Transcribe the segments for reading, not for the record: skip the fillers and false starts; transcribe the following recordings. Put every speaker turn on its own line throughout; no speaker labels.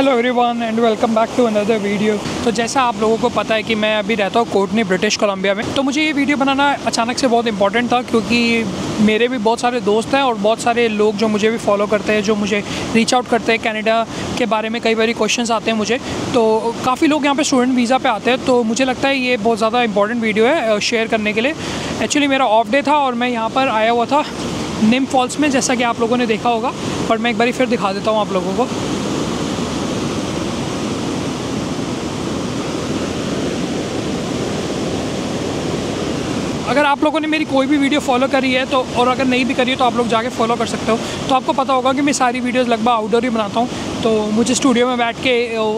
Hello everyone and welcome back to another video. तो जैसा आप लोगों को पता है कि मैं अभी रहता हूँ कोर्टनी ब्रिटिश कोलंबिया में। तो मुझे ये वीडियो बनाना अचानक से बहुत इंपॉर्टेंट था क्योंकि मेरे भी बहुत सारे दोस्त हैं और बहुत सारे लोग जो मुझे भी फॉलो करते हैं, जो मुझे रीच आउट करते हैं कनाडा के बारे में। कई बार क्वेश्चंस आते हैं मुझे, तो काफ़ी लोग यहाँ पे स्टूडेंट वीज़ा पे आते हैं। तो मुझे लगता है ये बहुत ज़्यादा इंपॉर्टेंट वीडियो है शेयर करने के लिए। एक्चुअली मेरा ऑफ डे था और मैं यहाँ पर आया हुआ था निम फॉल्स में, जैसा कि आप लोगों ने देखा होगा, पर मैं एक बार फिर दिखा देता हूँ आप लोगों को। अगर आप लोगों ने मेरी कोई भी वीडियो फॉलो करी है तो, और अगर नहीं भी करी है तो आप लोग जाके फॉलो कर सकते हो। तो आपको पता होगा कि मैं सारी वीडियोस लगभग आउटडोर ही बनाता हूँ। तो मुझे स्टूडियो में बैठ के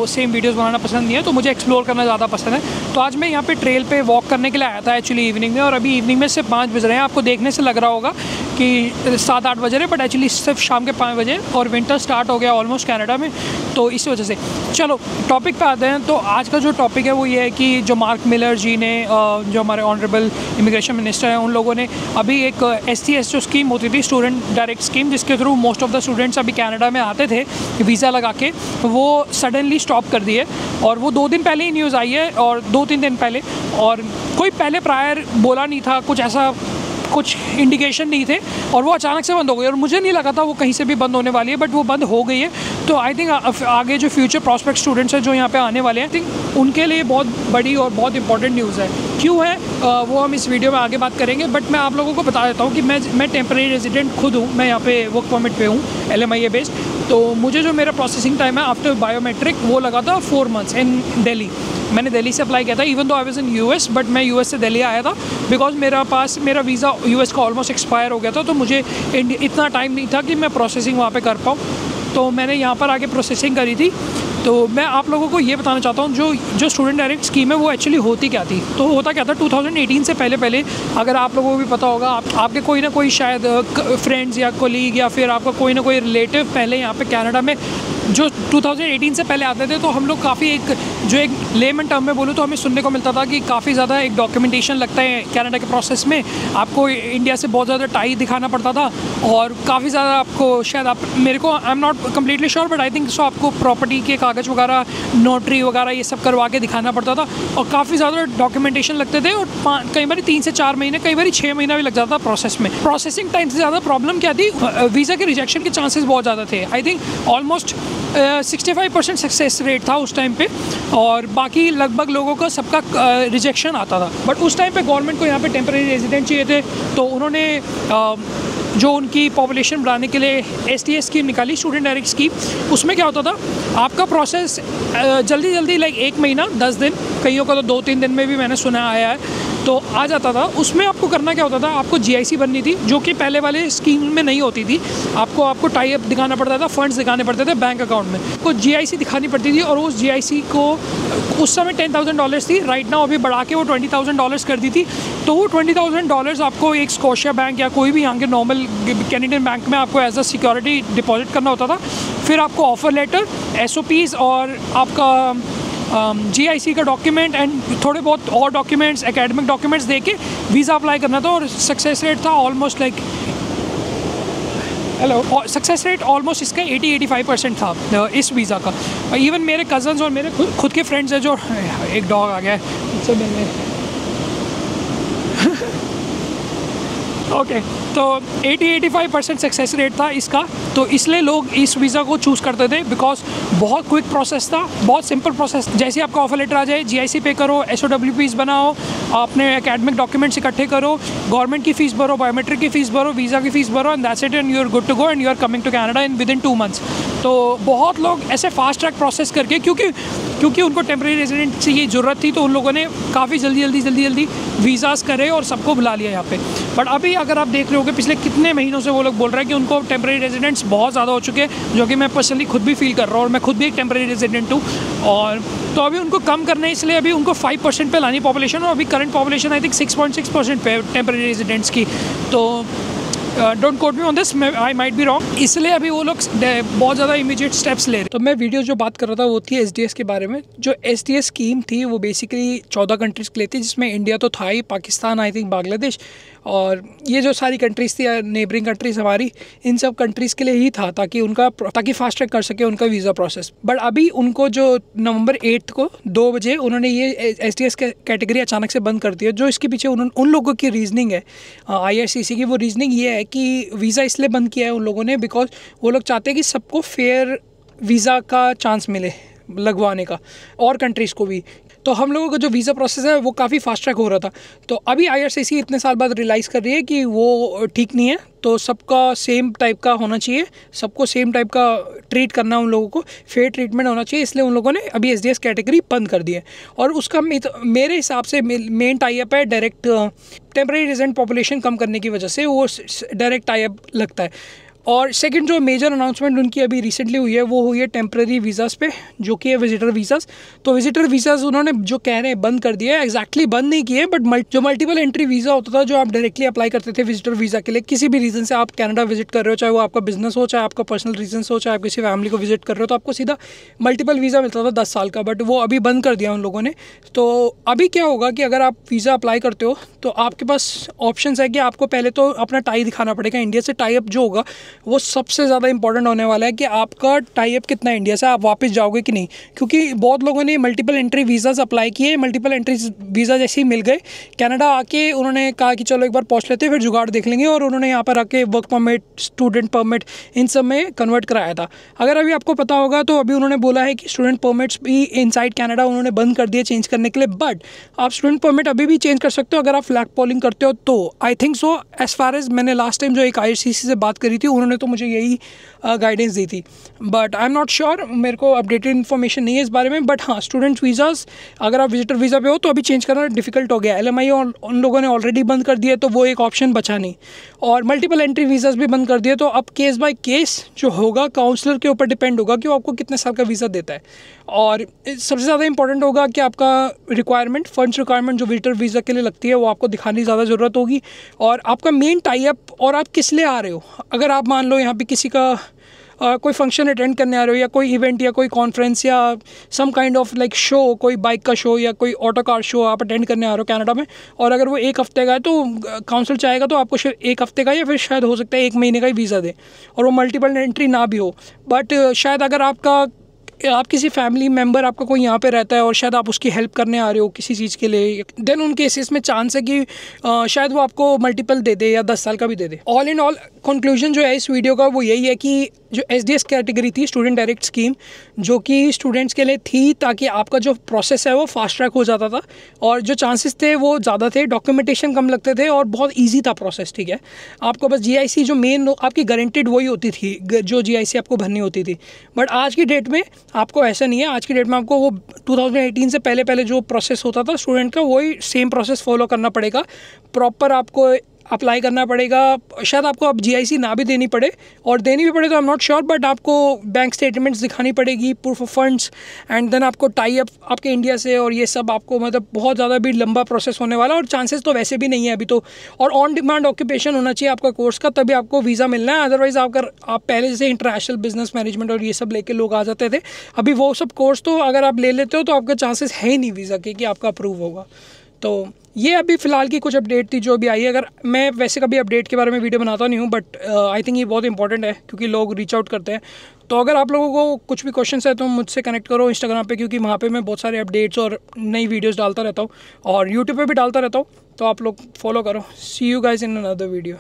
सेम वीडियोस बनाना पसंद नहीं है, तो मुझे एक्सप्लोर करना ज़्यादा पसंद है। तो आज मैं यहाँ पे ट्रेल पे वॉक करने के लिए आया था एक्चुअली इवनिंग में, और अभी इवनिंग में सिर्फ 5 बज रहे हैं। आपको देखने से लग रहा होगा कि 7-8 बज रहे, बट एक्चुअली सिर्फ शाम के 5 बजे, और विंटर स्टार्ट हो गया ऑलमोस्ट कनाडा में। तो इसी वजह से चलो टॉपिक पे आते हैं। तो आज का जो टॉपिक है वो ये है कि जो मार्क मिलर जी ने, जो हमारे ऑनरेबल इमिग्रेशन मिनिस्टर हैं, उन लोगों ने अभी एक STS जो स्कीम होती थी, स्टूडेंट डायरेक्ट स्कीम, जिसके through most of the students अभी कनाडा में आते थे वीज़ा लगा के, वो सडनली स्टॉप कर दिए। और वो 2 दिन पहले ही न्यूज़ आई है, और 2-3 दिन पहले, और कोई पहले प्रायर बोला नहीं था, कुछ ऐसा कुछ इंडिकेशन नहीं थे, और वो अचानक से बंद हो गई। और मुझे नहीं लगा था वो कहीं से भी बंद होने वाली है, बट वो बंद हो गई है। तो आई थिंक आगे जो फ्यूचर प्रॉस्पेक्ट स्टूडेंट्स हैं जो यहाँ पे आने वाले हैं, आई थिंक उनके लिए बहुत बड़ी और बहुत इंपॉर्टेंट न्यूज़ है। क्यों है वो हम इस वीडियो में आगे बात करेंगे, बट मैं आप लोगों को बता देता हूँ कि मैं टेम्परेरी रेजिडेंट खुद हूँ। मैं यहाँ पे वर्क परमिट पे हूँ, LMIA बेस्ड। तो मुझे जो मेरा प्रोसेसिंग टाइम है आफ्टर बायोमेट्रिक वो लगा था 4 मंथ्स इन दिल्ली। मैंने दिल्ली से अप्लाई किया था, even though I was in US, but मैं US से दिल्ली आया था बिकॉज मेरा वीज़ा US का ऑलमोस्ट एक्सपायर हो गया था। तो मुझे इतना टाइम नहीं था कि मैं प्रोसेसिंग वहाँ पे कर पाऊँ। तो मैंने यहाँ पर आके प्रोसेसिंग करी थी। तो मैं आप लोगों को ये बताना चाहता हूँ जो स्टूडेंट डायरेक्ट स्कीम है वो एक्चुअली होती क्या थी। तो होता क्या था 2018 से पहले अगर आप लोगों को भी पता होगा, आपके कोई ना कोई शायद फ्रेंड्स या कोलीग या फिर आपका कोई ना कोई रिलेटिव पहले यहाँ पे कनाडा में जो 2018 से पहले आते थे, तो हम लोग काफ़ी एक लेमन टर्म में बोलूँ तो हमें सुनने को मिलता था कि काफ़ी ज़्यादा एक डॉक्यूमेंटेशन लगता है कनाडा के प्रोसेस में। आपको इंडिया से बहुत ज़्यादा टाई दिखाना पड़ता था, और काफ़ी ज़्यादा आपको शायद मेरे को आई am not completely sure, but I think सो आपको प्रॉपर्टी के कागज़ वगैरह, नोटरी वगैरह ये सब करवा के दिखाना पड़ता था, और काफ़ी ज़्यादा डॉक्यूमेंटेशन लगते थे। और कई बार 3 से 4 महीने, कई बार 6 महीना भी लग जाता था प्रोसेस में। प्रोसेसिंग टाइम से ज़्यादा प्रॉब्लम क्या थी, वीज़ा के रिजेक्शन के चांसेस बहुत ज़्यादा थे। I think almost 65% success rate था उस टाइम पे, और बाकी लगभग लोगों का सबका रिजेक्शन आता था। बट उस टाइम पे गवर्नमेंट को यहाँ पे टेम्परेरी रेजिडेंट चाहिए थे, तो उन्होंने जो उनकी पॉपुलेशन बढ़ाने के लिए STS स्कीम निकाली, स्टूडेंट डायरेक्ट स्कीम। उसमें क्या होता था, आपका प्रोसेस जल्दी लाइक 1 महीना 10 दिन, कईयों का तो 2-3 दिन में भी मैंने सुना आया है, तो आ जाता था। उसमें आपको करना क्या होता था, आपको GIC बननी थी, जो कि पहले वाले स्कीम में नहीं होती थी। आपको टाई अप दिखाना पड़ता था, फंड्स दिखाने पड़ते थे बैंक अकाउंट में, आपको GIC दिखानी पड़ती थी। और उस GIC को उस समय $10,000 थी, राइट नाउ अभी बढ़ा के वो $20,000 कर दी थी। तो वो $20,000 आपको एक स्कोशिया बैंक या कोई भी यहाँ के नॉर्मल कैनेडियन बैंक में आपको एज अ सिक्योरिटी डिपॉजिट करना होता था। फिर आपको ऑफर लेटर, SOPs और आपका GIC का डॉक्यूमेंट एंड थोड़े बहुत और डॉक्यूमेंट्स, एकेडमिक डॉक्यूमेंट्स दे के वीज़ा अप्लाई करना था। और सक्सेस रेट था almost like success rate almost इसका 80-85% था इस वीज़ा का। इवन मेरे कज़न्स और मेरे खुद के फ्रेंड्स हैं, जो एक डॉग आ गया है मुझसे मिलने ओके तो 80-85% सक्सेस रेट था इसका। तो इसलिए लोग इस वीज़ा को चूज़ करते थे बिकॉज बहुत क्विक प्रोसेस था, बहुत सिंपल प्रोसेस। जैसे आपका ऑफर लेटर आ जाए, GIC पे करो, SOWPs बनाओ, अपने एकेडमिक डॉक्यूमेंट्स इकट्ठे करो, गवर्नमेंट की फ़ीस भरो, बायोमेट्रिक की फ़ीस भरो, वीज़ा की फ़ीस भरो, and that's it, and you are good to go, and you are coming to Canada in within 2 months. तो बहुत लोग ऐसे फास्ट ट्रैक प्रोसेस करके, क्योंकि उनको टेम्परेरी रेजिडेंट की ये ज़रूरत थी, तो उन लोगों ने काफ़ी जल्दी वीज़ाज़ करे और सबको बुला लिया यहाँ पे। बट अभी अगर आप देख रहे हो कि पिछले कितने महीनों से वो लोग बोल रहे हैं कि उनको टेम्परेरी रेजिडेंट्स बहुत ज़्यादा हो चुके हैं, जो कि मैं पर्सनली खुद भी फील कर रहा हूँ, और मैं खुद भी एक टेम्परेरी रेजिडेंट हूँ। और तो अभी उनको कम करना है, इसलिए अभी उनको 5% पे लानी पॉपुलेशन, और अभी करंट पॉपुलेशन आई थिंक 6.6% पे टेम्परेरी रेजिडेंट्स की। तो don't quote me on this, I might be wrong. इसलिए अभी वो लोग बहुत ज़्यादा इमीडिएट स्टेप्स ले रहे हैं। तो मैं वीडियो जो बात कर रहा था वो थी SDS के बारे में। जो SDS स्कीम थी वो बेसिकली 14 कंट्रीज़ के लिए थी, जिसमें इंडिया तो था ही, पाकिस्तान, आई थिंक बांग्लादेश, और ये जो सारी कंट्रीज़ थी नेबरिंग कंट्रीज़ हमारी, इन सब कंट्रीज़ के लिए ही था, ताकि फास्ट ट्रैक कर सके उनका वीज़ा प्रोसेस। बट अभी उनको जो नवंबर 8 को 2 बजे उन्होंने ये SDS कैटेगरी अचानक से बंद कर दिया। जो इसके पीछे उन लोगों की रीजनिंग है, IRCC की, वो रीजनिंग ये है कि वीज़ा इसलिए बंद किया है उन लोगों ने बिकॉज वो लोग चाहते हैं कि सबको फेयर वीज़ा का चांस मिले लगवाने का, और कंट्रीज़ को भी। तो हम लोगों का जो वीज़ा प्रोसेस है वो काफ़ी फास्ट ट्रैक हो रहा था। तो अभी IRCC इतने साल बाद रियलाइज़ कर रही है कि वो ठीक नहीं है, तो सबका सेम टाइप का होना चाहिए, सबको सेम टाइप का ट्रीट करना, उन लोगों को फेयर ट्रीटमेंट होना चाहिए। इसलिए उन लोगों ने अभी SDS कैटेगरी बंद कर दी है। और उसका मेरे हिसाब से मेन टाई-अप है डायरेक्ट टेम्परेरी रेजिडेंट पॉपुलेशन कम करने की वजह से, वो डायरेक्ट टाई-अप लगता है। और सेकंड जो मेजर अनाउंसमेंट उनकी अभी रिसेंटली हुई है वो हुई है टेम्प्रेरी वीज़ाज़ पे, जो कि है विजिटर वीज़ाज़। तो विजिटर वीज़ाज़ उन्होंने जो कह रहे हैं बंद कर दिया है, एग्जैक्टली बंद नहीं किए, बट जो मल्टीपल एंट्री वीज़ा होता था, जो आप डायरेक्टली अप्लाई करते थे विजिटर वीज़ा के लिए, किसी भी रीज़न से आप कनाडा विजिट कर रहे हो, चाहे वो आपका बिजनेस हो, चाहे आपका पर्सनल रीजन हो, चाहे आप किसी फैमिली को विजिट कर रहे हो, तो आपको सीधा मल्टीपल वीज़ा मिलता था 10 साल का, बट वो अभी बंद कर दिया उन लोगों ने। तो अभी क्या होगा कि अगर आप वीज़ा अप्लाई करते हो तो आपके पास ऑप्शन है कि आपको पहले तो अपना टाई दिखाना पड़ेगा। इंडिया से टाई अप जो होगा वो सबसे ज़्यादा इंपॉर्टेंट होने वाला है कि आपका टाई अप कितना है इंडिया से, आप वापस जाओगे कि नहीं। क्योंकि बहुत लोगों ने मल्टीपल एंट्री वीज़ाज़ अप्लाई किए, मल्टीपल एंट्री वीज़ा जैसे ही मिल गए, कनाडा आके उन्होंने कहा कि चलो एक बार पहुँच लेते हैं, फिर जुगाड़ देख लेंगे, और उन्होंने यहाँ पर आके वर्क परमिट, स्टूडेंट परमिट, इन सब में कन्वर्ट कराया था। अगर अभी आपको पता होगा तो अभी उन्होंने बोला है कि स्टूडेंट परमिट्स भी इनसाइड कनाडा उन्होंने बंद कर दिए चेंज करने के लिए, बट आप स्टूडेंट परमिट अभी भी चेंज कर सकते हो अगर आप फ्लैग पोलिंग करते हो तो। I think so, as far as मैंने लास्ट टाइम जो एक IRCC से बात करी थी, उन्होंने तो मुझे यही गाइडेंस दी थी, but I am not sure, मेरे को अपडेटेड इन्फॉर्मेशन नहीं है इस बारे में। बट हाँ, स्टूडेंट वीज़ाज़ अगर आप विजिटर वीज़ा पे हो तो अभी चेंज करना डिफिकल्ट हो गया। LMI उन लोगों ने ऑलरेडी बंद कर दिया, तो वो एक ऑप्शन बचा नहीं, और मल्टीपल एंट्री वीज़ाज़ भी बंद कर दिए। तो अब केस बाय केस जो होगा काउंसलर के ऊपर डिपेंड होगा कि वो आपको कितने साल का वीज़ा देता है। और सबसे ज़्यादा इंपॉर्टेंट होगा कि आपका रिक्वायरमेंट, फंड्स रिक्वायरमेंट जो विजिटर वीज़ा के लिए लगती है वो आपको दिखाने ज़्यादा ज़रूरत होगी, और आपका मेन टाई अप, और आप किस लिए आ रहे हो। अगर आप मान लो यहाँ पे किसी का कोई फंक्शन अटेंड करने आ रहे हो, या कोई इवेंट, या कोई कॉन्फ्रेंस, या some kind of like show, कोई बाइक का शो या कोई ऑटो कार शो आप अटेंड करने आ रहे हो कनाडा में, और अगर वो 1 हफ्ते का है तो काउंसिल चाहेगा तो आपको 1 हफ्ते का, या फिर शायद हो सकता है 1 महीने का ही वीज़ा दे, और वो मल्टीपल एंट्री ना भी हो। बट शायद अगर आप किसी फैमिली मेम्बर आपका कोई यहाँ पे रहता है और शायद आप उसकी हेल्प करने आ रहे हो किसी चीज़ के लिए, देन उन केसेस में चांस है कि शायद वो आपको मल्टीपल दे दे या 10 साल का भी दे दे। ऑल इन ऑल कंक्लूजन जो है इस वीडियो का वो यही है कि जो SDS कैटेगरी थी, स्टूडेंट डायरेक्ट स्कीम, जो कि स्टूडेंट्स के लिए थी ताकि आपका जो प्रोसेस है वो फास्ट ट्रैक हो जाता था, और जो चांसेस थे वो ज़्यादा थे, डॉक्यूमेंटेशन कम लगते थे, और बहुत ईजी था प्रोसेस। ठीक है, आपको बस GIC जो मेन आपकी गारंटेड वही होती थी, जो GIC आपको भरनी होती थी। बट आज की डेट में आपको ऐसा नहीं है। आज की डेट में आपको वो 2018 से पहले जो प्रोसेस होता था स्टूडेंट का, वही सेम प्रोसेस फॉलो करना पड़ेगा। प्रॉपर आपको अप्लाई करना पड़ेगा। शायद आपको अब GIC ना भी देनी पड़े, और देनी भी पड़े तो I am not sure, but आपको बैंक स्टेटमेंट्स दिखानी पड़ेगी, proof of funds, and then आपको टाई अप आपके इंडिया से, और ये सब आपको मतलब बहुत ज़्यादा भी लंबा प्रोसेस होने वाला, और चांसेस तो वैसे भी नहीं है अभी तो। और ऑन डिमांड ऑक्यूपेशन होना चाहिए आपका कोर्स का, तभी आपको वीज़ा मिलना है। अदरवाइज़ अगर आप पहले से इंटरनेशनल बिजनेस मैनेजमेंट और ये सब लेके लोग आ जाते थे, अभी वो सब कोर्स तो अगर आप ले लेते हो तो आपके चांसेस है ही नहीं वीज़ा के कि आपका अप्रूव होगा। तो ये अभी फ़िलहाल की कुछ अपडेट थी जो अभी आई है। अगर मैं वैसे कभी अपडेट के बारे में वीडियो बनाता नहीं हूँ, बट आई थिंक ये बहुत इंपॉर्टेंट है क्योंकि लोग रीच आउट करते हैं। तो अगर आप लोगों को कुछ भी क्वेश्चन है तो मुझसे कनेक्ट करो इंस्टाग्राम पे, क्योंकि वहाँ पे मैं बहुत सारे अपडेट्स और नई वीडियोस डालता रहता हूँ, और यूट्यूब पे भी डालता रहता हूँ, तो आप लोग फॉलो करो। See you guys in another video.